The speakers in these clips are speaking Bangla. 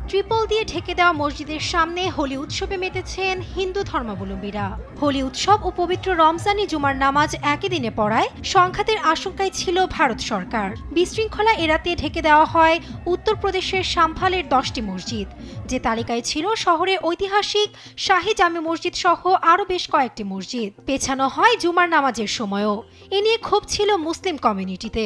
ট্রিপল দিয়ে ঢেকে দেওয়া মসজিদের সামনে হোলি উৎসবে মেতেছেন হিন্দু ধর্মাবলম্বীরা। হোলি উৎসব ও পবিত্র রমজানি জুমার নামাজ একই দিনে পড়ায় সংঘাতের আশঙ্কায় ছিল ভারত সরকার। বিশৃঙ্খলা এড়াতে ঢেকে দেওয়া হয় উত্তরপ্রদেশের সাম্ফালের 10টি মসজিদ, যে তালিকায় ছিল শহরের ঐতিহাসিক শাহী জামে মসজিদ সহ আরও বেশ কয়েকটি মসজিদ। পেছানো হয় জুমার নামাজের সময়ও। এ নিয়ে ক্ষোভ ছিল মুসলিম কমিউনিটিতে।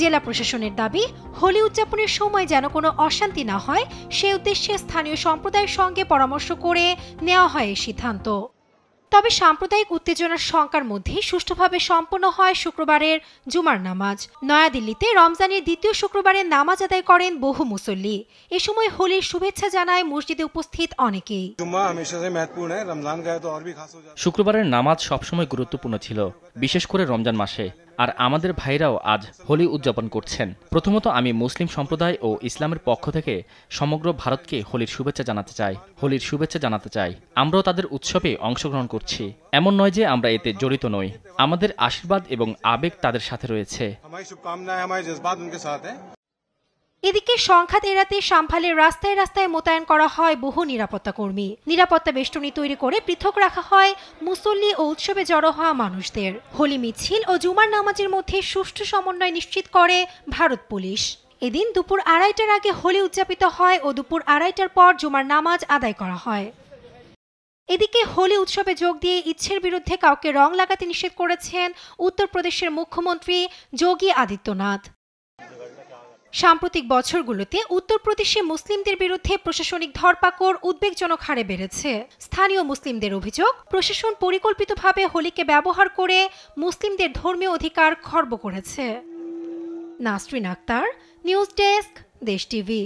জেলা প্রশাসনের দাবি, হোলি উদযাপনের সময় যেন কোনো অশান্তি না হয় সে উদ্দেশ্যে স্থানীয় সম্প্রদায়ের সঙ্গে পরামর্শ করে নেওয়া হয় এই সিদ্ধান্ত। তবে সাম্প্রদায়িক উত্তেজনার শঙ্কার মধ্যে সুষ্ঠুভাবে সম্পন্ন হয় শুক্রবারের জুমার নামাজ। নয়াদিল্লিতে রমজানের দ্বিতীয় শুক্রবারের নামাজ আদায় করেন বহু মুসল্লি। এ সময় হোলির শুভেচ্ছা জানায় মসজিদে উপস্থিত অনেকেই। শুক্রবারের নামাজ সবসময় গুরুত্বপূর্ণ ছিল, বিশেষ করে রমজান মাসে। আর আমাদের ভাইরাও আজ হোলি উদযাপন করছেন। প্রথমত আমি মুসলিম সম্প্রদায় ও ইসলামের পক্ষ থেকে সমগ্র ভারতকে হোলির শুভেচ্ছা জানাতে চাই। আমরাও তাদের উৎসবে অংশগ্রহণ করছি। এমন নয় যে আমরা এতে জড়িত নই। আমাদের আশীর্বাদ এবং আবেগ তাদের সাথে রয়েছে। এদিকে সংঘাত এড়াতে সাম্ফালের রাস্তায় রাস্তায় মোতায়েন করা হয় বহু নিরাপত্তা কর্মী। নিরাপত্তা বেষ্টনী তৈরি করে পৃথক রাখা হয় মুসল্লি ও উৎসবে জড়ো হওয়া মানুষদের। হোলি মিছিল ও জুমার নামাজের মধ্যে সুষ্ঠু সমন্বয় নিশ্চিত করে ভারত পুলিশ। এদিন দুপুর 2:30টার আগে হোলি উদযাপিত হয় ও দুপুর 2:30টার পর জুমার নামাজ আদায় করা হয়। এদিকে হোলি উৎসবে যোগ দিয়ে ইচ্ছের বিরুদ্ধে কাউকে রং লাগাতে নিষেধ করেছেন উত্তরপ্রদেশের মুখ্যমন্ত্রী যোগী আদিত্যনাথ। সাম্প্রতিক বছরগুলোতে উত্তরপ্রদেশে মুসলিমদের বিরুদ্ধে প্রশাসনিক ধরপাকড় উদ্বেগজনক হারে বেড়েছে। স্থানীয় মুসলিমদের অভিযোগ, প্রশাসন পরিকল্পিতভাবে হোলিকে ব্যবহার করে মুসলিমদের ধর্মীয় অধিকার খর্ব করেছে। নাসরিন আক্তার, নিউজ ডেস্ক, দেশ টিভি।